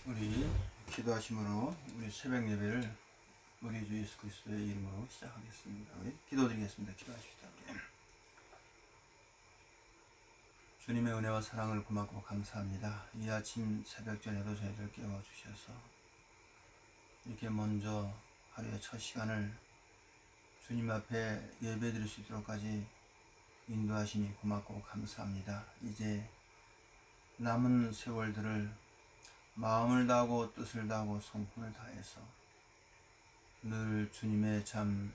우리 기도하심으로 우리 새벽 예배를 우리 주 예수 그리스도의 이름으로 시작하겠습니다. 우리 기도드리겠습니다. 기도하십시다. 주님의 은혜와 사랑을 고맙고 감사합니다. 이 아침 새벽전에도 저희들 깨워주셔서 이렇게 먼저 하루의 첫 시간을 주님 앞에 예배드릴 수 있도록까지 인도하시니 고맙고 감사합니다. 이제 남은 세월들을 마음을 다하고 뜻을 다하고 성품을 다해서 늘 주님의 참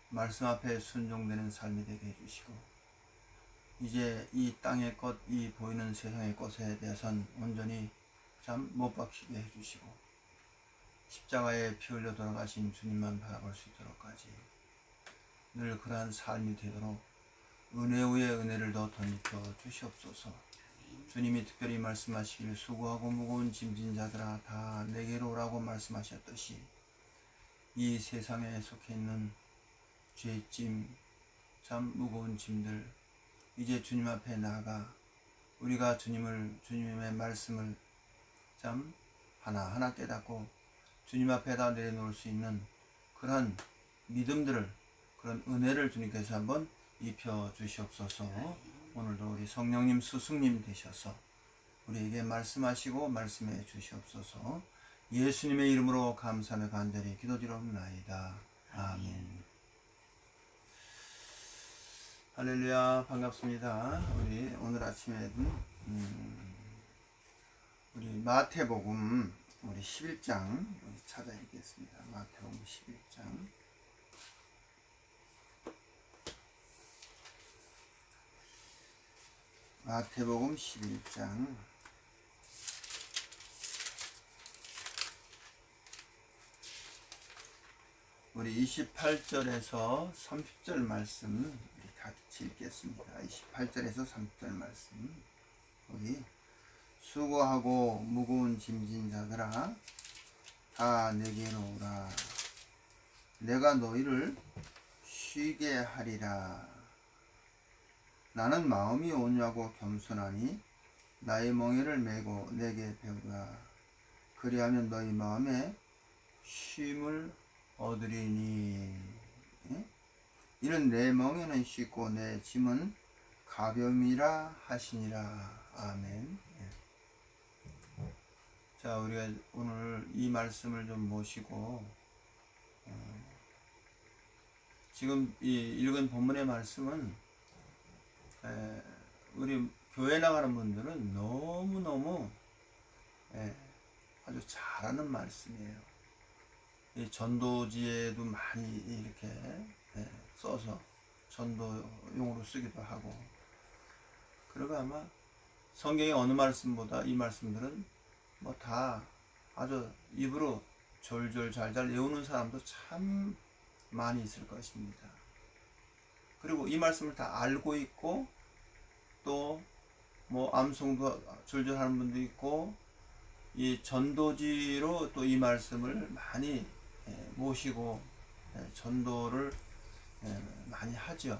말씀 앞에 순종되는 삶이 되게 해주시고, 이제 이 땅의 것, 이 보이는 세상의 것에 대해선 온전히 참 못 박히게 해주시고, 십자가에 피 흘려 돌아가신 주님만 바라볼 수 있도록까지 늘 그러한 삶이 되도록 은혜 위에 은혜를 더 덧입혀 주시옵소서. 주님이 특별히 말씀하시기를 수고하고 무거운 짐진 자들아 다 내게로 오라고 말씀하셨듯이, 이 세상에 속해 있는 죄짐, 참 무거운 짐들 이제 주님 앞에 나아가 우리가 주님의 말씀을 참 하나하나 깨닫고 주님 앞에다 내려놓을 수 있는 그런 믿음들을, 그런 은혜를 주님께서 한번 입혀 주시옵소서. 오늘도 우리 성령님 스승님 되셔서 우리에게 말씀하시고 말씀해 주시옵소서. 예수님의 이름으로 감사하며 간절히 기도드리옵나이다. 아멘. 할렐루야, 반갑습니다. 우리 오늘 아침에는 우리 마태복음 우리 11장 찾아 읽겠습니다. 마태복음 11장 마태복음 11장 우리 28절에서 30절 말씀 우리 같이 읽겠습니다. 28절에서 30절 말씀. 우리 수고하고 무거운 짐진 자들아 다 내게로 오라. 내가 너희를 쉬게 하리라. 나는 마음이 온유하고 겸손하니 나의 멍에를 메고 내게 배우라. 그리하면 너희 마음에 쉼을 얻으리니. 이는 내 멍에는 쉽고 내 짐은 가벼움이라 하시니라. 아멘. 자, 우리가 오늘 이 말씀을 좀 모시고 지금 이 읽은 본문의 말씀은 우리 교회 나가는 분들은 너무너무 아주 잘하는 말씀이에요. 이 전도지에도 많이 이렇게 써서 전도용으로 쓰기도 하고, 그리고 아마 성경의 어느 말씀보다 이 말씀들은 뭐 다 아주 입으로 졸졸 잘잘 외우는 사람도 참 많이 있을 것입니다. 그리고 이 말씀을 다 알고 있고 또 뭐 암송도 졸졸 하는 분도 있고, 이 전도지로 또 이 말씀을 많이 모시고 전도를 많이 하죠.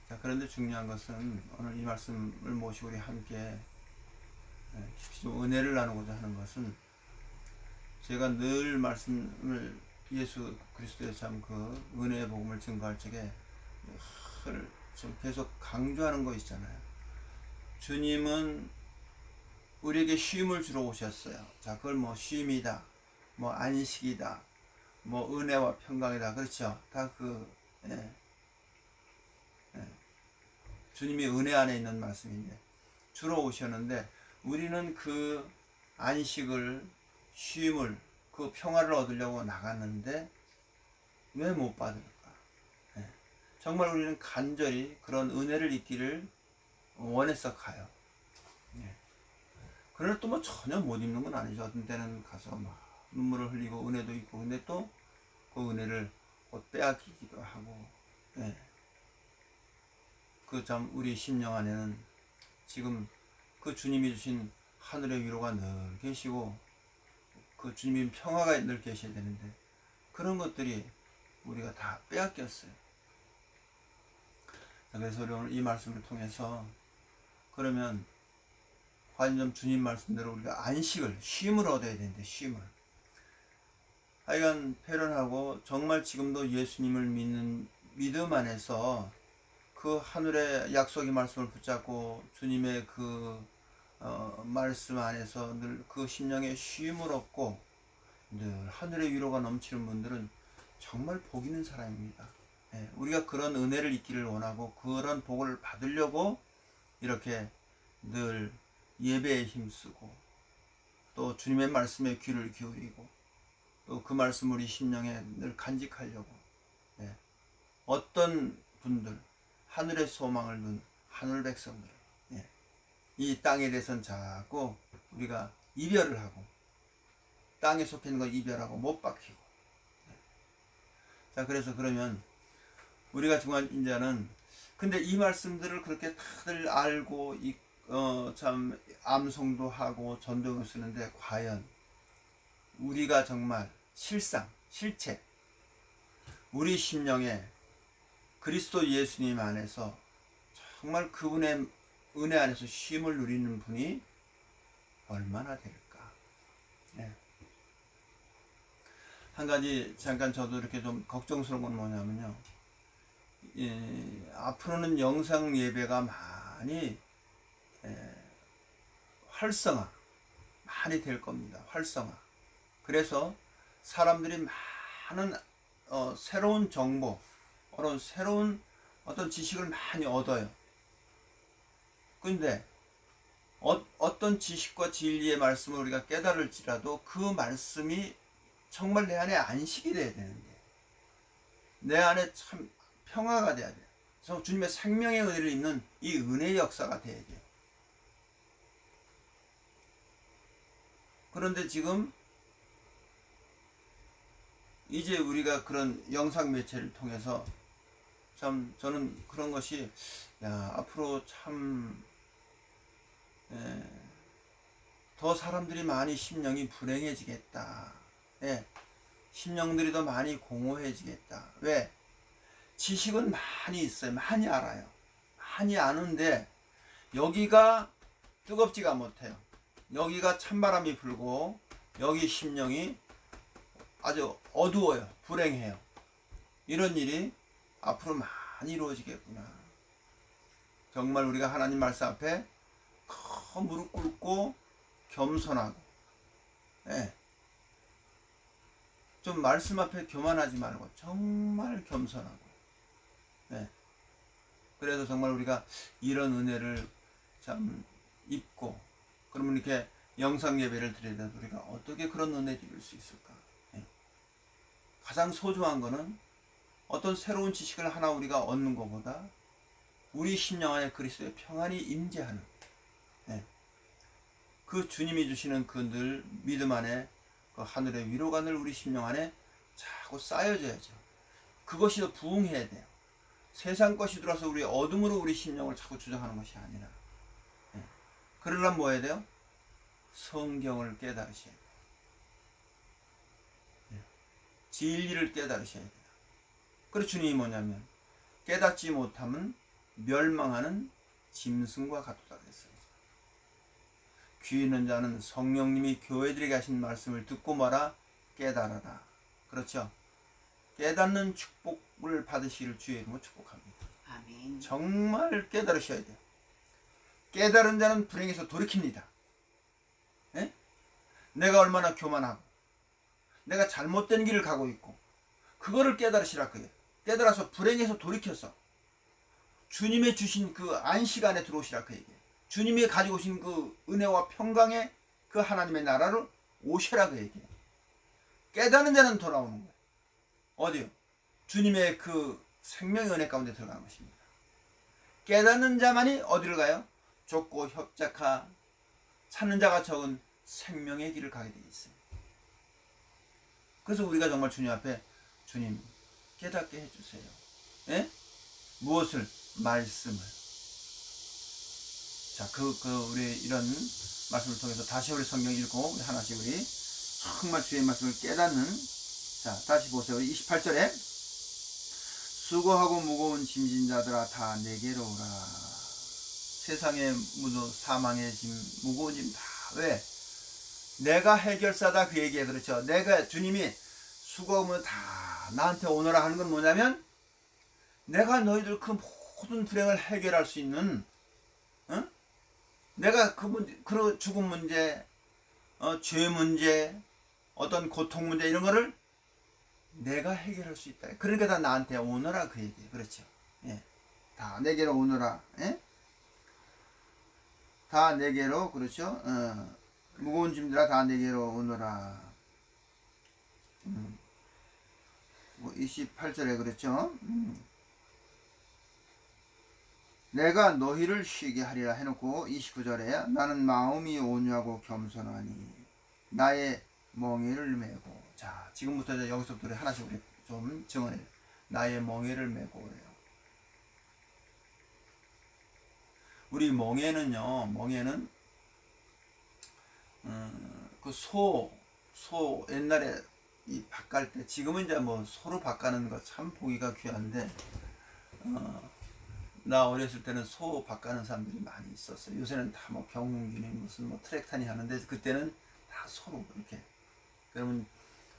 자, 그런데 중요한 것은 오늘 이 말씀을 모시고 우리 함께 좀 은혜를 나누고자 하는 것은, 제가 늘 말씀을 예수 그리스도의 참 그 은혜의 복음을 증거할 적에 좀 계속 강조하는 거 있잖아요. 주님은 우리에게 쉼을 주러 오셨어요. 자, 그걸 뭐 쉼이다, 뭐 안식이다, 뭐 은혜와 평강이다, 그렇죠? 다 주님이 은혜 안에 있는 말씀인데 주러 오셨는데, 우리는 그 안식을, 쉼을, 그 평화를 얻으려고 나갔는데 왜 못 받을까? 정말 우리는 간절히 그런 은혜를 입기를 원해서 가요. 그러나 또 뭐 전혀 못 입는 건 아니죠. 어떤 때는 가서 막 눈물을 흘리고 은혜도 있고, 근데 또 그 은혜를 곧 빼앗기기도 하고, 그 참 우리 심령 안에는 지금 그 주님이 주신 하늘의 위로가 늘 계시고 그 주님의 평화가 늘 계셔야 되는데, 그런 것들이 우리가 다 빼앗겼어요. 그래서 우리 오늘 이 말씀을 통해서, 그러면 과연 좀 주님 말씀대로 우리가 안식을, 쉼을 얻어야 되는데, 쉼을. 하여간 패런하고 정말 지금도 예수님을 믿는 믿음 안에서 그 하늘의 약속의 말씀을 붙잡고 주님의 그 말씀 안에서 늘 그 심령에 쉼을 얻고 늘 하늘의 위로가 넘치는 분들은 정말 복 있는 사람입니다. 예, 우리가 그런 은혜를 잊기를 원하고 그런 복을 받으려고 이렇게 늘 예배에 힘쓰고 또 주님의 말씀에 귀를 기울이고 또 그 말씀 우리 심령에 늘 간직하려고, 예, 어떤 분들 하늘의 소망을 둔 하늘 백성들, 예, 이 땅에 대해서는 자꾸 우리가 이별을 하고 땅에 속해 있는 거 이별하고 못 박히고, 예. 자, 그래서 그러면 우리가 정말 이제는 근데 이 말씀들을 그렇게 다들 알고 참 암송도 하고 전도를 쓰는데 과연 우리가 정말 실상, 실체 우리 심령에 그리스도 예수님 안에서 정말 그분의 은혜 안에서 쉼을 누리는 분이 얼마나 될까. 네. 한 가지 잠깐 저도 이렇게 좀 걱정스러운 건 뭐냐면요, 앞으로는 영상 예배가 많이 활성화 많이 될 겁니다. 활성화. 그래서 사람들이 많은 새로운 정보, 새로운 어떤 지식을 많이 얻어요. 근데 어떤 지식과 진리의 말씀을 우리가 깨달을지라도 그 말씀이 정말 내 안에 안식이 돼야 되는데, 내 안에 참 평화가 돼야 돼요. 그래서 주님의 생명의 은혜를 입는 이 은혜의 역사가 돼야 돼요. 그런데 지금 이제 우리가 그런 영상 매체를 통해서 참 저는 그런 것이 앞으로 참 더 사람들이 많이 심령이 불행해지겠다. 심령들이 더 많이 공허해지겠다. 왜? 지식은 많이 있어요. 많이 알아요. 많이 아는데 여기가 뜨겁지가 못해요. 여기가 찬바람이 불고 여기 심령이 아주 어두워요. 불행해요. 이런 일이 앞으로 많이 이루어지겠구나. 정말 우리가 하나님 말씀 앞에 무릎 꿇고 겸손하고, 좀 말씀 앞에 교만하지 말고 정말 겸손하고, 그래서 정말 우리가 이런 은혜를 참 입고, 그러면 이렇게 영상 예배를 드려야 우리가 어떻게 그런 은혜를 입을 수 있을까? 가장 소중한 거는 어떤 새로운 지식을 하나 우리가 얻는 것보다 우리 심령 안에 그리스도의 평안이 임재하는, 그 주님이 주시는 그 늘 믿음 안에 그 하늘의 위로가 늘 우리 심령 안에 자꾸 쌓여져야죠. 그것이 더 부흥해야 돼요. 세상 것이 들어와서 우리 어둠으로 우리 심령을 자꾸 주장하는 것이 아니라, 그러려면 뭐 해야 돼요? 성경을 깨달으셔야 돼요. 진리를 깨달으셔야 돼요. 그래서 주님이 뭐냐면 깨닫지 못하면 멸망하는 짐승과 같도다 그랬어요. 귀 있는 자는 성령님이 교회들에게 하신 말씀을 듣고 말아 깨달아라. 그렇죠? 깨닫는 축복을 받으시기를 주의 이름으로 축복합니다. 아멘. 정말 깨달으셔야 돼요. 깨달은 자는 불행에서 돌이킵니다. 내가 얼마나 교만하고 내가 잘못된 길을 가고 있고 그거를 깨달으시라 그래요. 깨달아서 불행에서 돌이켜서 주님의 주신 그 안식 안에 들어오시라 그 얘기예요. 주님이 가지고 오신 그 은혜와 평강의 그 하나님의 나라로 오시라 그 얘기예요. 깨닫는 자는 돌아오는 거예요. 어디요? 주님의 그 생명의 은혜 가운데 들어가는 것입니다. 깨닫는 자만이 어디를 가요? 좁고 협착하 찾는 자가 적은 생명의 길을 가게 되어 있어요. 그래서 우리가 정말 주님 앞에 주님 깨닫게 해주세요. 무엇을? 말씀을. 자, 우리 이런 말씀을 통해서 다시 우리 성경 읽고 우리 하나씩 우리 정말 주의 말씀을 깨닫는, 자, 다시 보세요. 28절에 수고하고 무거운 짐진 자들아 다 내게로 오라. 세상의 무도 사망의 짐, 무거운 짐 다. 왜? 내가 해결사다 그 얘기예요. 그렇죠? 내가 주님이 수고하면 다 나한테 오너라 하는 건 뭐냐면 내가 너희들 그 모든 불행을 해결할 수 있는 내가 그 문제, 그 죽음 문제, 죄 문제, 어떤 고통 문제 이런 거를 내가 해결할 수 있다. 그러니까 다 나한테 오너라 그 얘기예요. 그렇죠? 예. 다 내게로 오너라. 예? 다 내게로 그렇죠? 무거운 짐들아 다 내게로 오너라. 28절에 그렇죠? 내가 너희를 쉬게 하리라 해놓고 29절에 나는 마음이 온유하고 겸손하니 나의 멍에를 메고. 자, 지금부터 이제 여기서부터 하나씩 우리 좀 정언해요. 나의 멍에를 메고 그래요. 우리 멍에는요, 멍에는 그 소 옛날에 이 밭갈 때, 지금은 이제 뭐 소로 밭가는 거 참 보기가 귀한데 나 어렸을 때는 소 밭가는 사람들이 많이 있었어요. 요새는 다 뭐 경운기니 무슨 뭐 트랙타니 하는데 그때는 다 소로 이렇게. 그러면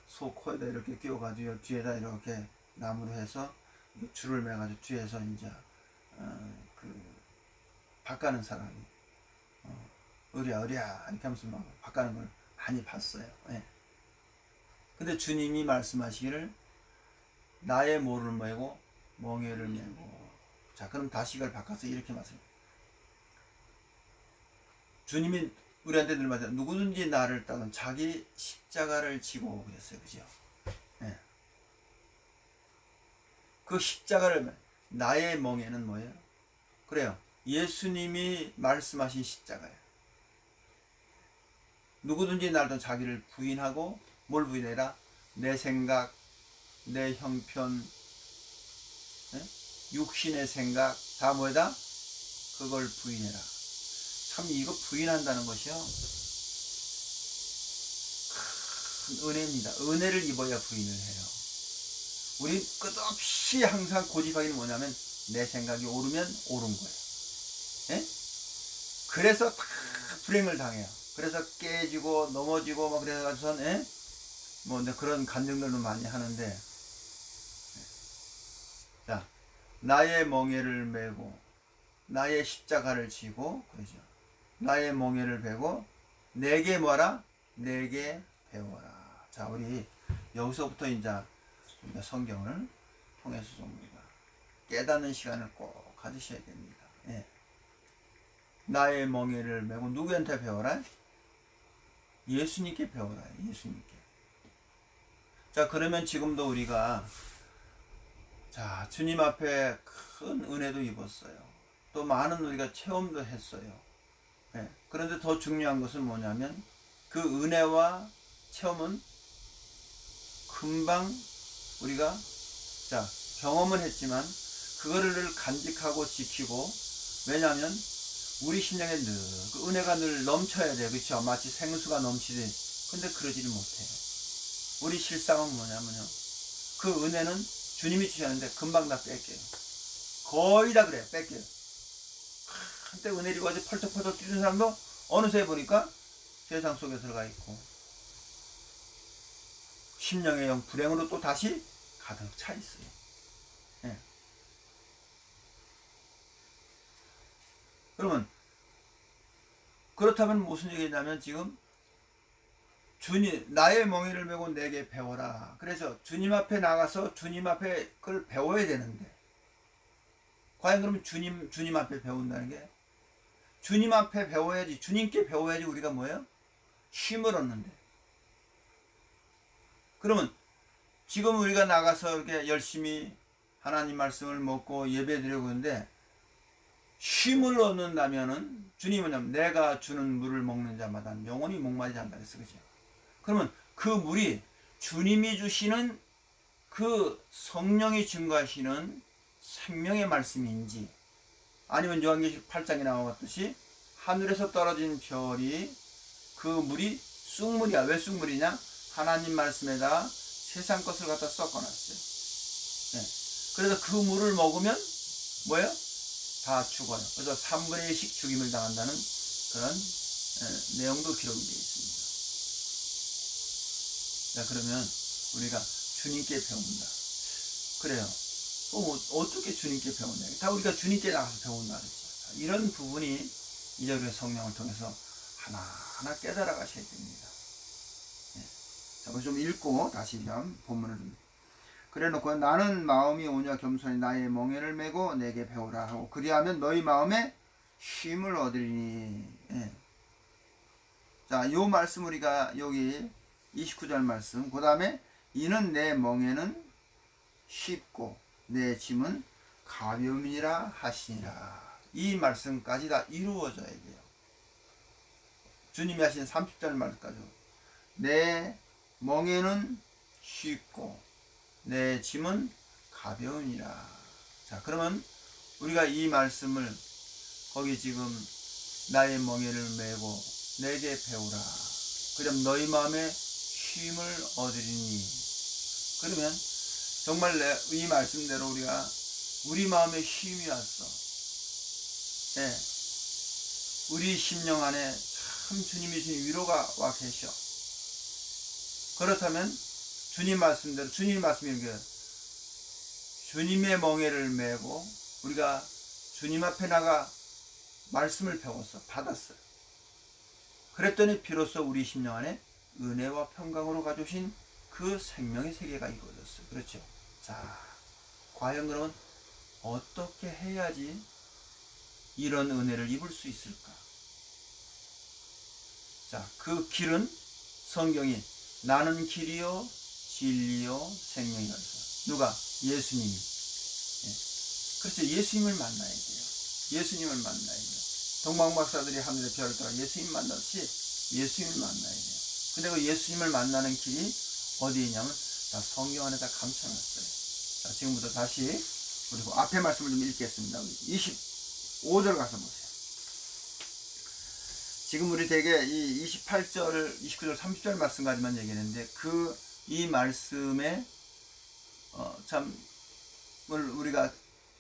소 코에다 이렇게 끼워가지고 뒤에다 이렇게 나무로 해서 줄을 매가지고 뒤에서 이제 그 밭가는 사람이 으랴 이렇게 하면서 막 밭가는 걸 많이 봤어요. 예. 근데 주님이 말씀하시기를 나의 모를 메고 멍에를 메고. 자, 그럼 다시 이걸 바꿔서 이렇게 말씀해요. 주님이 우리한테 늘 말하잖아요. 누구든지 나를 따르면 자기 십자가를 지고 그랬어요. 그죠? 예. 그 십자가를, 나의 멍에는 뭐예요? 그래요. 예수님이 말씀하신 십자가예요. 누구든지 나를 따르면 자기를 부인하고 뭘 부인해라? 내 생각, 내 형편, 예? 육신의 생각 다 뭐다? 그걸 부인해라. 참 이거 부인한다는 것이요 큰 은혜입니다. 은혜를 입어야 부인을 해요. 우리 끝없이 항상 고집하기는 뭐냐면 내 생각이 오르면 옳은 거예요. 예? 그래서 다 불행을 당해요. 그래서 깨지고 넘어지고 막 그래가지고선 예? 뭐 그런 간증들도 많이 하는데, 자, 나의 멍에를 메고 나의 십자가를 지고 그러죠. 나의 멍에를 베고 내게 뭐라? 내게 배워라. 자, 우리 여기서부터 이제 성경을 통해서 좀 우리가 깨닫는 시간을 꼭 가지셔야 됩니다. 예. 나의 멍에를 메고 누구한테 배워라? 예수님께 배워라. 예수님께. 자, 그러면 지금도 우리가 자, 주님 앞에 큰 은혜도 입었어요. 또 많은 우리가 체험도 했어요. 예. 그런데 더 중요한 것은 뭐냐면 그 은혜와 체험은 금방 우리가 자 경험은 했지만 그거를 간직하고 지키고, 왜냐하면 우리 심령에 늘 그 은혜가 늘 넘쳐야 돼요. 그렇죠? 마치 생수가 넘치듯이. 근데 그러지를 못해요. 우리 실상은 뭐냐면요, 그 은혜는 주님이 주셨는데 금방 다 뺏겨요. 거의 다 그래요. 뺏겨요. 한때 은혜를 가지고 펄쩍펄쩍 뛰는 사람도 어느새 보니까 세상 속에 들어가 있고 심령의 영 불행으로 또 다시 가득 차 있어요. 예. 그러면 그렇다면 무슨 얘기냐면 지금 주님, 나의 멍에를 메고 내게 배워라. 그래서 주님 앞에 나가서 주님 앞에 그걸 배워야 되는데, 과연 그러면 주님 앞에 배운다는 게, 주님 앞에 배워야지, 주님께 배워야지 우리가 뭐예요? 힘을 얻는데. 그러면 지금 우리가 나가서 이렇게 열심히 하나님 말씀을 먹고 예배 드리고 있는데 힘을 얻는다면은 주님은 내가 주는 물을 먹는 자마다 영원히 목마르지 않다 그랬어. 그죠? 그러면 그 물이 주님이 주시는 그 성령이 증거하시는 생명의 말씀인지, 아니면 요한계시록 8장에 나와봤듯이 하늘에서 떨어진 별이 그 물이 쑥물이야. 왜 쑥물이냐? 하나님 말씀에다 세상 것을 갖다 섞어놨어요. 네. 그래서 그 물을 먹으면 뭐예요? 다 죽어요. 그래서 3분의 1씩 죽임을 당한다는 그런 내용도 기록이 되어 있습니다. 자, 그러면 우리가 주님께 배운다. 그래요. 어떻게 주님께 배우냐. 다 우리가 주님께 나가서 배운다 그랬죠. 이런 부분이 이제 우리가 성령을 통해서 하나하나 깨달아 가셔야 됩니다. 자, 좀 읽고 다시 본문을 좀. 그래 놓고 나는 마음이 오냐 겸손히 나의 멍에를 메고 내게 배우라 하고 그리하면 너희 마음에 쉼을 얻으리니. 자, 요 말씀 우리가 여기 29절 말씀. 그 다음에 이는 내 멍에는 쉽고 내 짐은 가벼움이라 하시니라. 이 말씀까지 다 이루어져야 돼요. 주님이 하신 30절 말까지. 내 멍에는 쉽고 내 짐은 가벼우니라. 자, 그러면 우리가 이 말씀을 거기 지금 나의 멍에를 메고 내게 배우라. 그럼 너희 마음에 쉼을 얻으리니. 그러면 정말 이 말씀대로 우리 마음에 쉼이 왔어. 우리 심령 안에 참 주님이 주신 위로가 와 계셔. 그렇다면 주님 말씀대로 주님 말씀이 주님의 멍에를 메고 우리가 주님 앞에 나가 말씀을 배웠어. 받았어요. 그랬더니 비로소 우리 심령 안에 은혜와 평강으로 가져오신 그 생명의 세계가 이루어졌어요. 그렇죠? 자, 과연 그러면 어떻게 해야지 이런 은혜를 입을 수 있을까? 자, 그 길은 성경이 나는 길이요 진리요 생명이라 해서 누가? 예수님이. 그래서 예수님을 만나야 돼요. 예수님을 만나야 돼요. 동방박사들이 하늘의 별을 따라 예수님 만났지 예수님을 만나야 돼요. 근데 그 예수님을 만나는 길이 어디에 있냐면 다 성경 안에 다 감춰놨어요. 자, 지금부터 다시 그리고 앞에 말씀을 좀 읽겠습니다. 25절 가서 보세요. 지금 우리 대개 이 28절, 29절, 30절 말씀까지만 얘기했는데 이 말씀에 참 우리가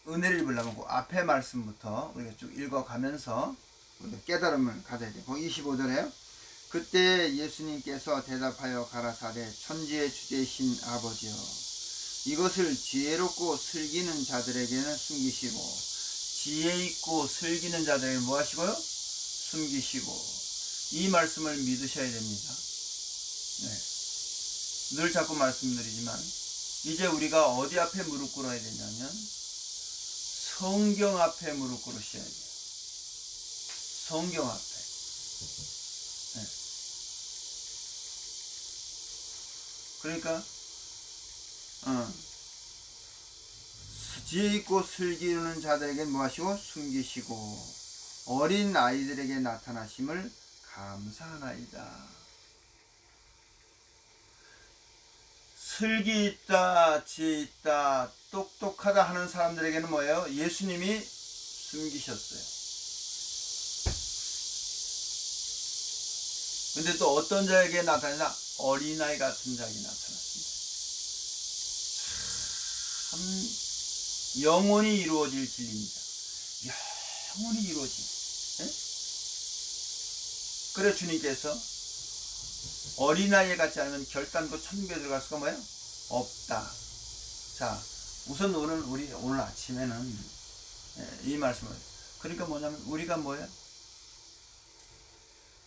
은혜를 입으려면 그 앞에 말씀부터 우리가 쭉 읽어가면서 우리가 깨달음을 가져야 돼요. 25절에요. 그때 예수님께서 대답하여 가라사대 천지의 주제이신 아버지여 이것을 지혜롭고 슬기는 자들에게는 숨기시고 지혜 있고 슬기는 자들에게는 뭐 하시고요? 숨기시고. 이 말씀을 믿으셔야 됩니다. 늘 자꾸 말씀드리지만 이제 우리가 어디 앞에 무릎 꿇어야 되냐면 성경 앞에 무릎 꿇으셔야 돼요. 성경 앞에. 그러니까 지혜 있고 슬기 있는 자들에게 뭐 하시고 숨기시고 어린 아이들에게 나타나심을 감사하나이다. 슬기 있다, 지혜 있다, 똑똑하다 하는 사람들에게는 뭐예요? 예수님이 숨기셨어요. 근데 또 어떤 자에게 나타나냐? 어린아이 같은 자에게 나타났습니다. 참 영원히 이루어질 진리입니다. 영원히 이루어질. 그래 주님께서 어린아이 같지 않으면 결단코 천국에 들어갈 수가 뭐예요? 없다. 자, 우선 오늘 아침에는 이 말씀을. 그러니까 뭐냐면 우리가 뭐예요?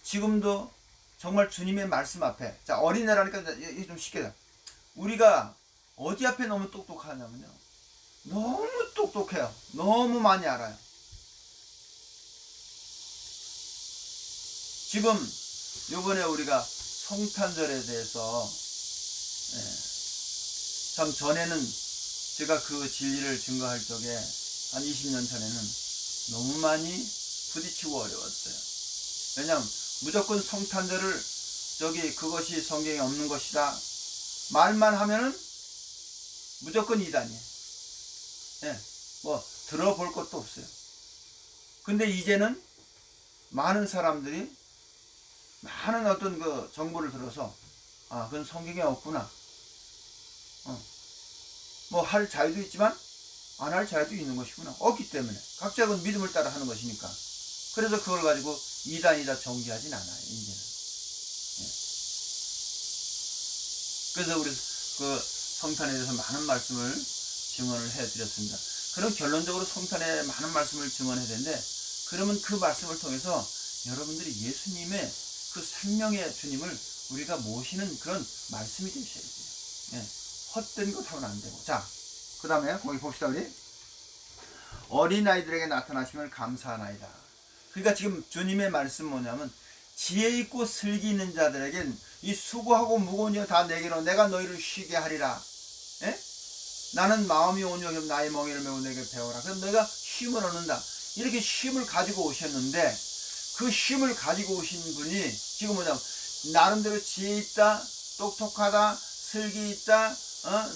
지금도 정말 주님의 말씀 앞에. 자, 어린애라니까 이게 좀 쉽게. 우리가 어디 앞에 너무 똑똑하냐면요. 너무 똑똑해요. 너무 많이 알아요. 지금 요번에 우리가 성탄절에 대해서 참 전에는 제가 그 진리를 증거할 적에 한 20년 전에는 너무 많이 부딪히고 어려웠어요. 왜냐하면 무조건 성탄절을 그것이 성경에 없는 것이다 말만 하면은 무조건 이단이에요. 뭐 들어볼 것도 없어요. 근데 이제는 많은 사람들이 많은 어떤 그 정보를 들어서 그건 성경에 없구나. 뭐 할 자유도 있지만 안 할 자유도 있는 것이구나. 없기 때문에 각자 그 믿음을 따라 하는 것이니까. 그래서 그걸 가지고 이단이다 정죄하진 않아요. 이제는. 예. 그래서 우리 그 성탄에 대해서 많은 말씀을 증언을 해드렸습니다. 그럼 결론적으로 성탄에 많은 말씀을 증언해야 되는데, 그러면 그 말씀을 통해서 여러분들이 예수님의 그 생명의 주님을 우리가 모시는 그런 말씀이 되셔야 돼요. 예. 헛된 것 하면 안 되고. 자, 그 다음에 거기 봅시다. 우리 어린아이들에게 나타나심을 감사하나이다. 그러니까 지금 주님의 말씀은 뭐냐면, 지혜 있고 슬기 있는 자들에겐 이 수고하고 무거운 일 다 내게로 내가 너희를 쉬게 하리라. 예? 나는 마음이 온유하게 나의 멍에를 메고 내게 배워라. 그래서 너희가 쉼을 얻는다. 이렇게 쉼을 가지고 오셨는데, 그 쉼을 가지고 오신 분이 지금 뭐냐면 나름대로 지혜 있다, 똑똑하다, 슬기 있다,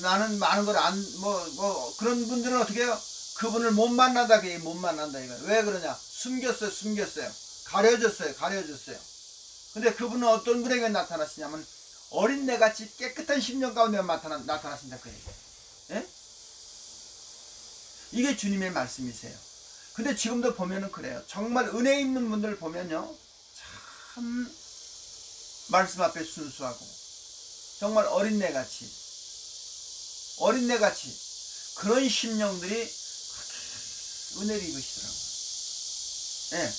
나는 많은 걸 그런 분들은 어떻게 해요? 그분을 못 만난다. 못 만난다 이거. 왜 그러냐? 숨겼어요. 가려졌어요. 근데 그분은 어떤 분에게 나타나시냐면 어린애같이 깨끗한 심령 가운데 나타나신다 그 얘기예요. 예? 이게 주님의 말씀이세요. 근데 지금도 보면은 그래요. 정말 은혜 있는 분들 보면요, 참 말씀 앞에 순수하고 정말 어린애같이 그런 심령들이 은혜를 입으시더라고요. 예.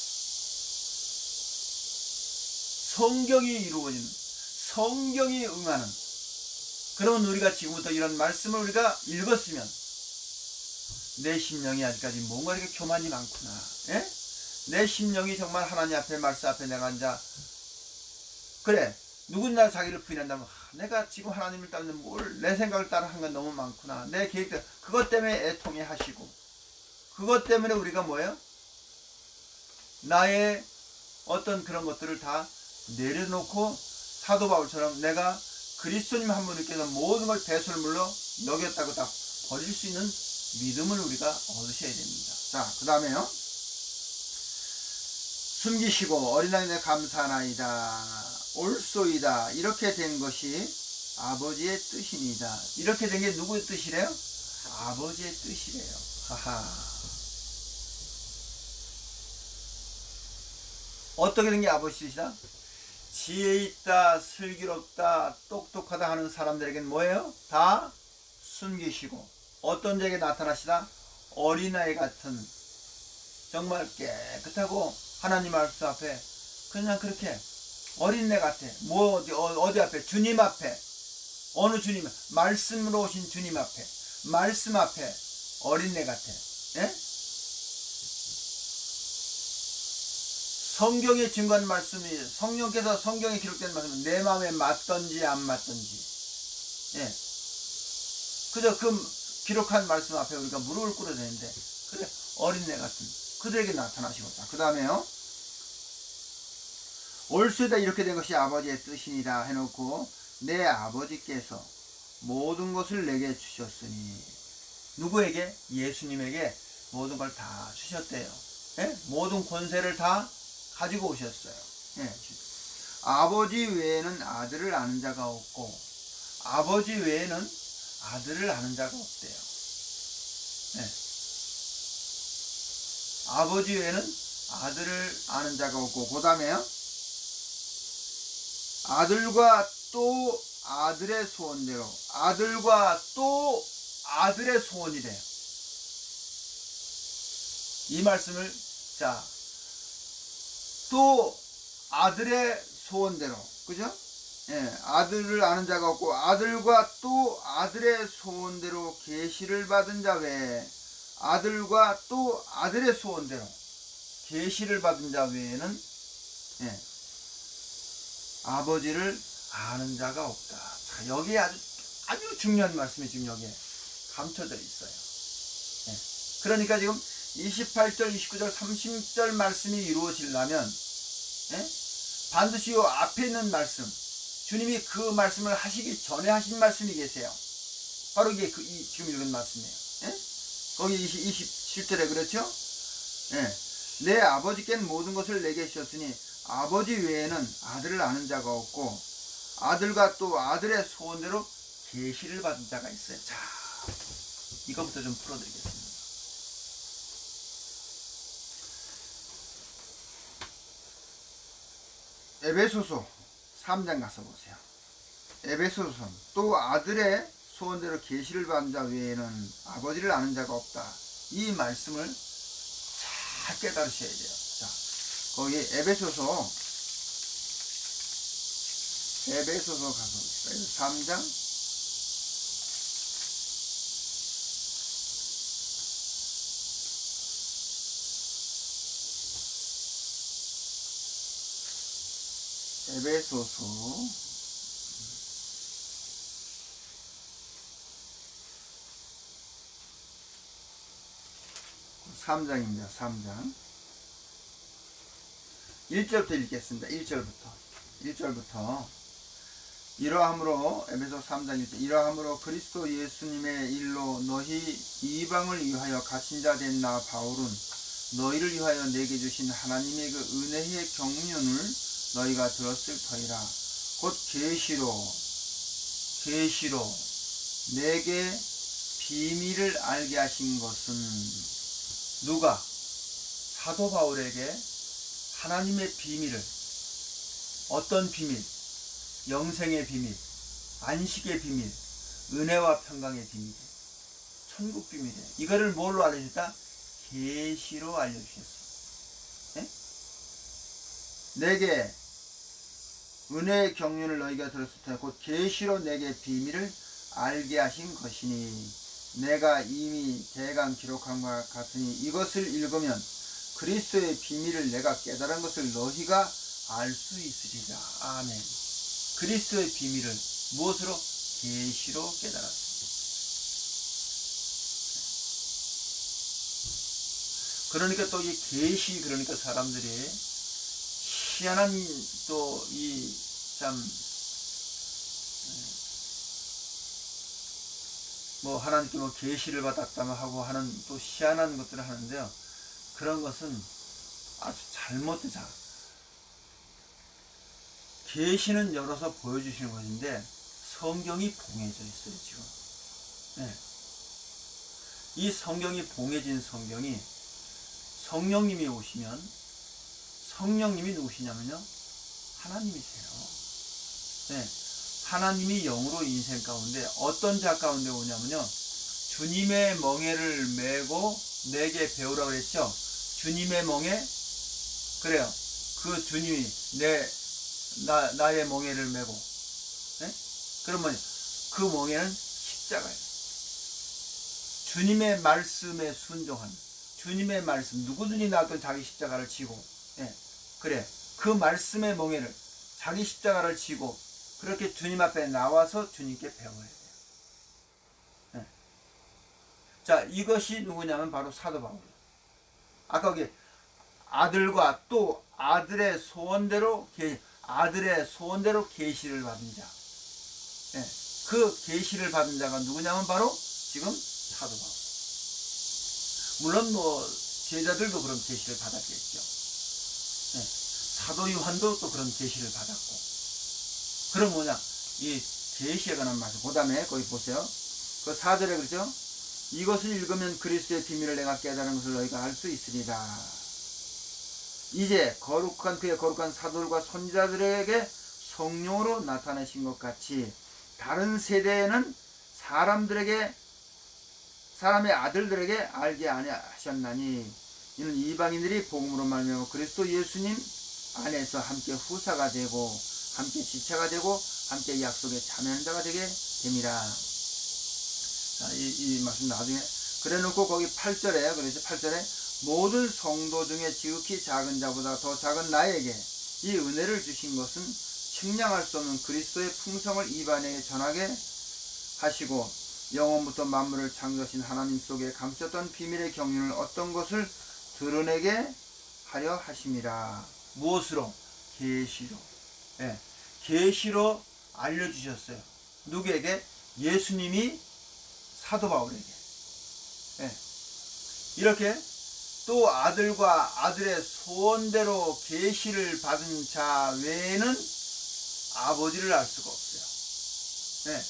성경이 이루어지는, 성경이 응하는. 그러면 우리가 지금부터 이런 말씀을 우리가 읽었으면 내 심령이 아직까지 뭔가 이렇게 교만이 많구나. 예? 내 심령이 정말 하나님 앞에 말씀 앞에 내가 앉아, 그래, 누군가 자기를 부인한다면 내가 지금 하나님을 따르는 뭘 내 생각을 따라 한 건 너무 많구나. 내 계획대로. 그것 때문에 애통해 하시고, 그것 때문에 우리가 뭐예요? 나의 어떤 그런 것들을 다 내려놓고 사도 바울처럼 내가 그리스도님 한 분께서 모든 걸 배설물로 여겼다고 다 버릴 수 있는 믿음을 우리가 얻으셔야 됩니다. 자, 그 다음에요. 숨기시고 어린아이에 감사하나이다. 옳소이다. 이렇게 된 것이 아버지의 뜻이니다. 이렇게 된 게 누구의 뜻이래요? 아버지의 뜻이래요. 하하. 어떻게 된 게 아버지 뜻이다? 지혜 있다, 슬기롭다, 똑똑하다 하는 사람들에겐 뭐예요? 다 숨기시고, 어떤 자에게 나타나시다? 어린아이 같은, 정말 깨끗하고 하나님 말씀 앞에 그냥 그렇게 어린애 같아. 어디 앞에? 주님 앞에. 어느 주님? 말씀으로 오신 주님 앞에, 말씀 앞에 어린애 같아. 예? 성경에 증거한 말씀이, 성령께서 성경에 기록된 말씀은 내 마음에 맞던지 안 맞던지, 예, 그저 그 기록한 말씀 앞에 우리가 무릎을 꿇어야 되는데, 그래, 어린애 같은 그들에게 나타나시고. 그 다음에요, 옳소이다. 이렇게 된 것이 아버지의 뜻이니라 해놓고, 내 아버지께서 모든 것을 내게 주셨으니. 누구에게? 예수님에게 모든 걸 다 주셨대요. 예? 모든 권세를 다 가지고 오셨어요. 예. 아버지 외에는 아들을 아는 자가 없고, 아버지 외에는 아들을 아는 자가 없대요. 예. 아버지 외에는 아들을 아는 자가 없고, 그 다음에요, 아들과 또 아들의 소원대로, 아들과 또 아들의 소원이래요. 이 말씀을, 자, 또 아들의 소원대로, 그죠? 예, 아들을 아는 자가 없고 아들과 또 아들의 소원대로 계시를 받은 자 외에, 아들과 또 아들의 소원대로 계시를 받은 자 외에는, 예, 아버지를 아는 자가 없다. 자, 여기에 아주 중요한 말씀이 지금 여기에 감춰져 있어요. 예. 그러니까 지금 28절, 29절, 30절 말씀이 이루어지려면, 예? 반드시 요 앞에 있는 말씀, 주님이 그 말씀을 하시기 전에 하신 말씀이 계세요. 바로 이게 지금 읽은 말씀이에요. 예? 거기 27절에 그렇죠? 예. 내 아버지께는 모든 것을 내게 주셨으니 아버지 외에는 아들을 아는 자가 없고 아들과 또 아들의 소원대로 계시를 받은 자가 있어요. 자, 이것부터 좀 풀어드리겠습니다. 에베소서 3장 가서 보세요. 에베소서 또 아들의 소원대로 계시를 받은 자 외에는 아버지를 아는 자가 없다. 이 말씀을 잘 깨달으셔야 돼요. 자, 거기 에베소서 가서 보세요. 3장 3장입니다. 3장 1절부터 읽겠습니다. 1절부터 이러함으로 에베소 3장 1절 이러함으로 그리스도 예수님의 일로 너희 이방을 위하여 갇힌 자 된 나 바울은 너희를 위하여 내게 주신 하나님의 그 은혜의 경륜을 너희가 들었을 터이라. 곧 계시로 내게 비밀을 알게 하신 것은 누가? 사도 바울에게 하나님의 비밀을, 어떤 비밀? 영생의 비밀, 안식의 비밀, 은혜와 평강의 비밀, 천국 비밀이에요. 이거를 뭘로 알려주셨다? 계시로 알려주셨어요. 네? 내게 은혜의 경륜을 너희가 들었을 때 곧 계시로 내게 비밀을 알게 하신 것이니 내가 이미 대강 기록한 것 같으니 이것을 읽으면 그리스도의 비밀을 내가 깨달은 것을 너희가 알 수 있으리라. 아멘. 그리스도의 비밀을 무엇으로? 계시로 깨달았습니다. 그러니까 또 이 계시, 그러니까 사람들이 희한한 또 이 참 뭐 하나님께 뭐 계시를 받았다고 하고 하는 또 희한한 것들을 하는데요. 그런 것은 아주 잘못되자. 계시는 열어서 보여주시는 것인데 성경이 봉해져 있어요, 지금. 네. 이 성경이 봉해진 성경이 성령님이 오시면, 성령님이 누구시냐면요, 하나님이세요. 네. 하나님이 영으로 인생 가운데 어떤 자 가운데 오냐면요, 주님의 멍에를 메고 내게 배우라고 그랬죠. 주님의 멍에, 그래요. 그 주님이 나의 멍에를 메고, 네? 그러면 그 멍에는 십자가예요. 주님의 말씀에 순종하는, 주님의 말씀, 누구든지 나왔던 자기 십자가를 지고, 네. 그래, 그 말씀의 멍에를, 자기 십자가를 지고 그렇게 주님 앞에 나와서 주님께 배워야 돼요. 네. 자, 이것이 누구냐면 바로 사도 바울이에요. 아까 거기 아들과 또 아들의 소원대로 계시를 받은 자. 네. 그 계시를 받은 자가 누구냐면 바로 지금 사도 바울. 물론 뭐 제자들도 그런 계시를 받았겠죠. 네. 사도 요한도 또 그런 계시를 받았고. 그럼 뭐냐? 이 계시에 관한 말씀. 그 다음에 거기 보세요. 그 4절에 그러죠? 이것을 읽으면 그리스도의 비밀을 내가 깨달은 것을 너희가 알 수 있으리라. 이제 그의 거룩한 사도들과 선지자들에게 성령으로 나타내신 것 같이 다른 세대에는 사람의 아들들에게 알게 하셨나니 이는 이방인들이 복음으로 말미암아 그리스도 예수님 안에서 함께 후사가 되고 함께 지체가 되고 함께 약속에 참여하는 자가 되게 됨이라. 자, 이 말씀 나중에 그래 놓고 거기 8절에 그래서 8절에 모든 성도 중에 지극히 작은 자보다 더 작은 나에게 이 은혜를 주신 것은 측량할 수 없는 그리스도의 풍성을 이방인에게 전하게 하시고 영원부터 만물을 창조하신 하나님 속에 감췄던 비밀의 경륜을 어떤 것을 드러내게 하려 하심이라. 무엇으로? 계시로. 예, 계시로 알려주셨어요. 누구에게? 예수님이 사도 바울에게. 예, 이렇게 또 아들과 아들의 소원대로 계시를 받은 자 외에는 아버지를 알 수가 없어요. 예,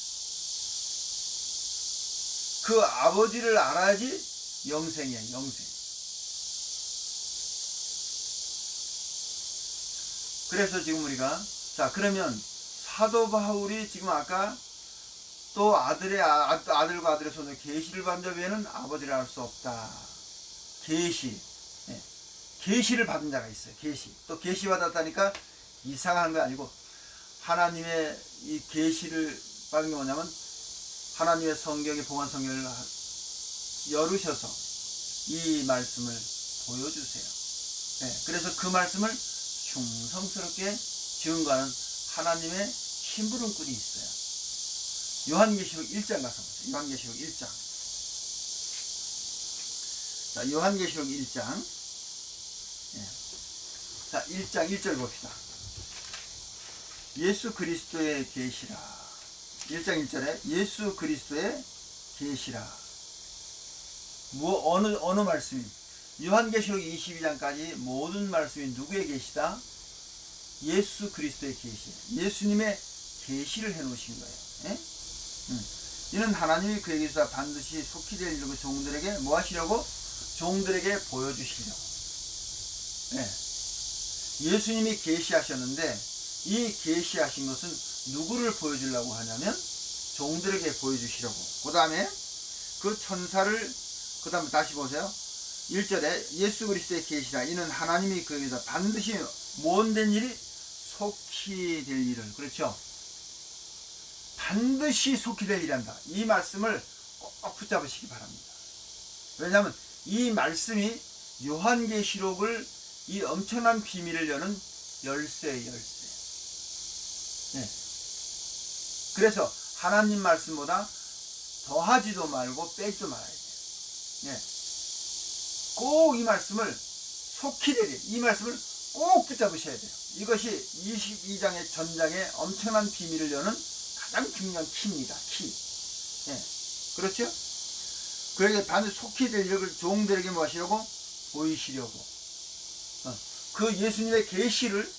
그 아버지를 알아야지 영생이에요, 영생. 그래서 지금 우리가, 자, 그러면 사도 바울이 지금 아까 또 아들과 아들의 손에 계시를 받은 자 외에는 아버지를 알 수 없다. 계시. 예. 계시를 받은 자가 있어요. 계시. 또 계시 받았다니까 이상한 거 아니고, 하나님의 이 계시를 받은 게 뭐냐면, 하나님의 성경에, 봉한 성경을 열으셔서 이 말씀을 보여주세요. 네, 그래서 그 말씀을 충성스럽게 증거하는 하나님의 심부름꾼이 있어요. 요한계시록 1장 가서 보세요. 요한계시록 1장. 자, 요한계시록 1장. 네. 자, 1장 1절 봅시다. 예수 그리스도의 계시라. 1장 1절에 예수 그리스도의 계시라. 어느 말씀이? 요한계시록 22장까지 모든 말씀이 누구의 계시다? 예수 그리스도의 계시. 예수님의 계시를 해놓으신 거예요. 예? 이는 하나님이 그에게서 반드시 속히 될 일을 종들에게 뭐 하시려고? 종들에게 보여주시려고. 예. 예수님이 계시하셨는데, 이 계시하신 것은 누구를 보여주려고 하냐면 종들에게 보여주시려고. 그 다음에 그 천사를, 그 다음에 다시 보세요. 1절에 예수 그리스도의 계시라. 이는 하나님이 그에게서 반드시 모온된 일이 속히 될 일을. 그렇죠? 반드시 속히 될 일이란다. 이 말씀을 꼭 붙잡으시기 바랍니다. 왜냐하면 이 말씀이 요한계시록을, 이 엄청난 비밀을 여는 열쇠예요. 열쇠. 네. 그래서 하나님 말씀보다 더하지도 말고 빼지도 말아야 돼요. 네. 꼭 이 말씀을 속히 되게, 이 말씀을 꼭 붙잡으셔야 돼요. 이것이 22장의 전장의 엄청난 비밀을 여는 가장 중요한 키입니다. 키. 네. 그렇죠? 그에게 반드시 속히 될 일을 종들에게 뭐 하시려고? 보이시려고. 그 예수님의 계시를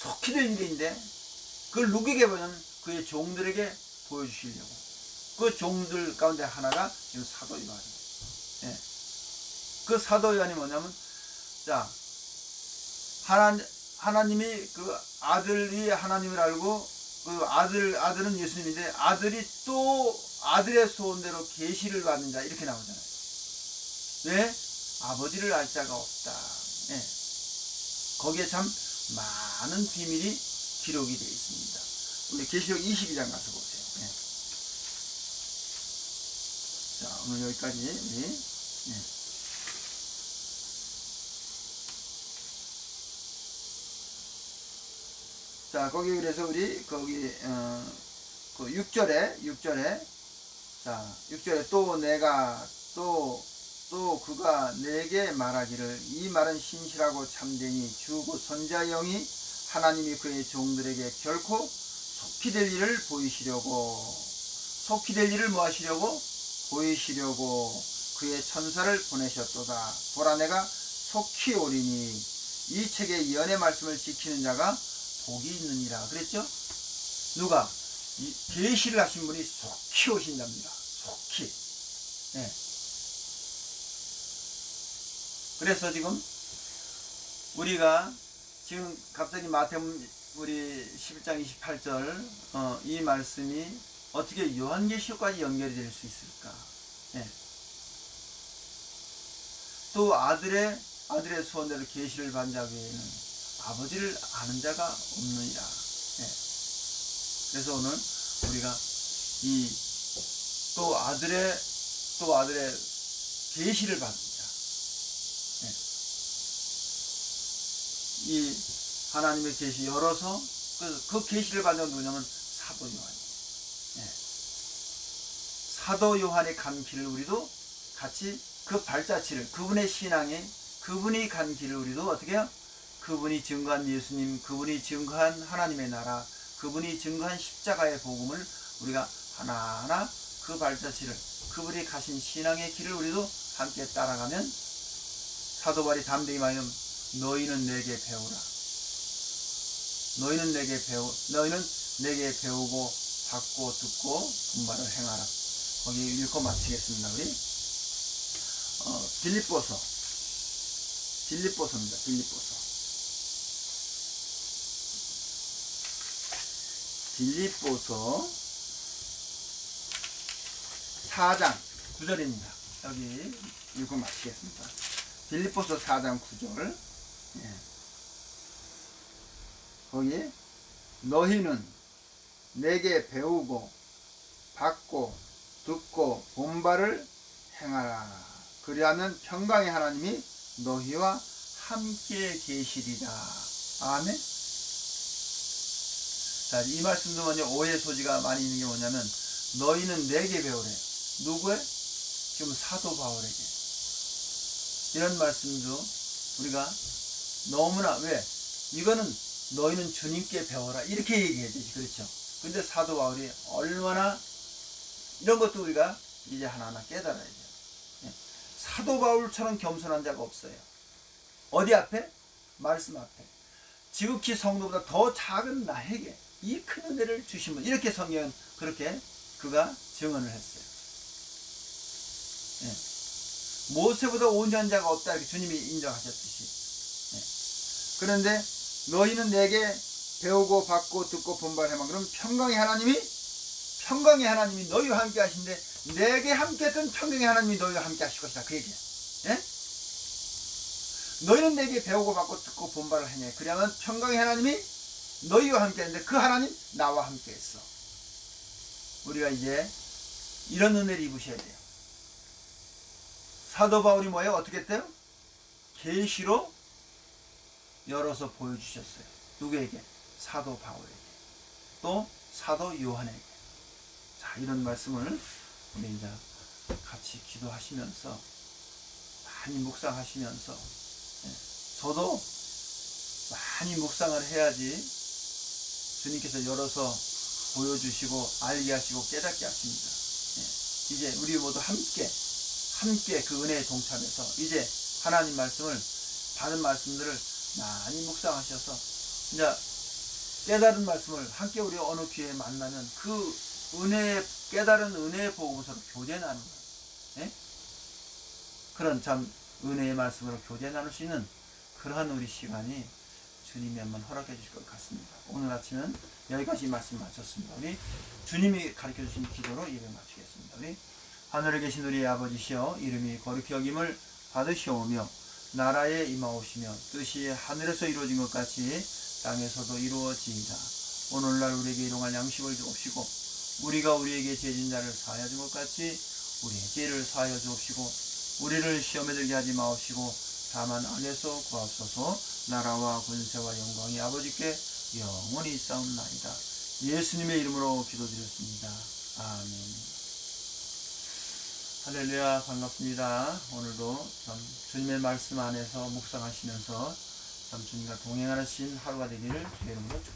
속히 될 일인데, 그걸 누구에게 보면 그의 종들에게 보여주시려고. 그 종들 가운데 하나가 지금 사도 요한이에요. 예. 그 사도 요한이 뭐냐면, 자, 하나님이 그 아들이 하나님을 알고, 그 아들은 예수님인데, 아들이 또 아들의 소원대로 계시를 받는 자, 이렇게 나오잖아요. 왜? 아버지를 알 자가 없다. 예. 거기에 참 많은 비밀이 기록이 되어 있습니다. 우리 계시록 22장 가서 보세요. 예. 자, 오늘 여기까지 우리. 예. 자, 거기 그래서 우리 거기 그 6절에 자, 6절에 또 내가 또 그가 내게 말하기를 이 말은 신실하고 참되니 주고 선지자 영이 하나님이 그의 종들에게 결코 속히 될 일을 보이시려고, 속히 될 일을 뭐 하시려고? 보이시려고 그의 천사를 보내셨도다. 보라, 내가 속히 오리니 이 책의 예언의 말씀을 지키는 자가 복이 있느니라. 그랬죠? 누가? 이 계시를 하신 분이 속히 오신답니다. 속히. 네. 그래서 지금 우리가 지금 갑자기 마태복음 우리 11장 28절 이 말씀이 어떻게 요한계시록까지 연결이 될 수 있을까? 네. 또 아들의 소원대로 계시를 받은 자 외에는 아버지를 아는 자가 없느니라. 네. 그래서 오늘 우리가 이 또 아들의 계시를 받은 자, 네. 이 하나님의 계시 열어서 그 계시를 받는 누구냐면 사도 요한이에요. 네. 사도 요한이 간 길을 우리도 같이 그 발자취를, 그분의 신앙에 그분이 간 길을 우리도 어떻게 해요? 그분이 증거한 예수님, 그분이 증거한 하나님의 나라, 그분이 증거한 십자가의 복음을 우리가 하나하나 그 발자취를, 그분이 가신 신앙의 길을 우리도 함께 따라가면 사도 바울이 담대히 말하면 너희는 내게 배우라. 너희는 내게 배우고 받고 듣고 분발을 행하라. 거기 읽고 마치겠습니다. 우리 빌립보서입니다. 빌립보서. 빌립보서 4장 9절입니다. 여기 읽고 마치겠습니다. 빌립보서 4장 9절. 예. 거기 너희는 내게 배우고 받고 듣고 본 바를 행하라. 그리하면 평강의 하나님이 너희와 함께 계시리라. 아멘. 자, 이 말씀도 먼저 오해 소지가 많이 있는 게 뭐냐면 너희는 내게 배우래. 누구에? 지금 사도 바울에게. 이런 말씀도 우리가 너무나 왜? 이거는 너희는 주님께 배워라. 이렇게 얘기해야 되지. 그렇죠? 근데 사도 바울이 얼마나 이런 것도 우리가 이제 하나하나 깨달아야 돼요. 사도 바울처럼 겸손한 자가 없어요. 어디 앞에? 말씀 앞에. 지극히 성도보다 더 작은 나에게 이 큰 은혜를 주신 분. 이렇게 성경은 그렇게 그가 증언을 했어요. 예. 모세보다 온전한 자가 없다 이렇게 주님이 인정하셨듯이. 예. 그런데 너희는 내게 배우고 받고 듣고 본받아만. 그럼 평강의 하나님이 너희와 함께 하신데 내게 함께 했던 평강의 하나님이 너희와 함께 하실 것이다. 그 얘기야. 예? 너희는 내게 배우고 받고 듣고 본받을 하냐. 그러면 평강의 하나님이 너희와 함께 했는데 그 하나님 나와 함께 했어. 우리가 이제 이런 은혜를 입으셔야 돼요. 사도 바울이 뭐예요? 어떻게 했대요? 계시로 열어서 보여주셨어요. 누구에게? 사도 바울에게. 또 사도 요한에게. 자, 이런 말씀을 우리 이제 같이 기도하시면서 많이 묵상하시면서, 저도 많이 묵상을 해야지 주님께서 열어서 보여주시고 알게 하시고 깨닫게 하십니다. 이제 우리 모두 함께 그 은혜에 동참해서 이제 하나님 말씀을 받은 말씀들을 많이 묵상하셔서 이제 깨달은 말씀을 함께 우리 어느 기회에 만나면 그 은혜의 깨달은 은혜의 복음서로 교제 나누는 거예요. 그런 참 은혜의 말씀으로 교제 나눌 수 있는 그러한 우리 시간이 주님이 한번 허락해 주실 것 같습니다. 오늘 아침은 여기까지 말씀 마쳤습니다. 우리 주님이 가르쳐 주신 기도로 예배 마치겠습니다. 우리 하늘에 계신 우리 아버지시여, 이름이 거룩히 여김을 받으시오며 나라에 임하오시며 뜻이 하늘에서 이루어진 것 같이 땅에서도 이루어지이다. 오늘날 우리에게 일용할 양식을 주옵시고 우리가 우리에게 죄진 자를 사하여 준 것 같이 우리의 죄를 사하여 주옵시고 우리를 시험에 들게 하지 마옵시고 다만 악에서 구하옵소서. 나라와 권세와 영광이 아버지께 영원히 있사옵나이다. 예수님의 이름으로 기도드렸습니다. 아멘. 할렐루야. 반갑습니다. 오늘도 참 주님의 말씀 안에서 묵상하시면서 참 주님과 동행하신 하루가 되기를 주의 이름으로 축복합니다.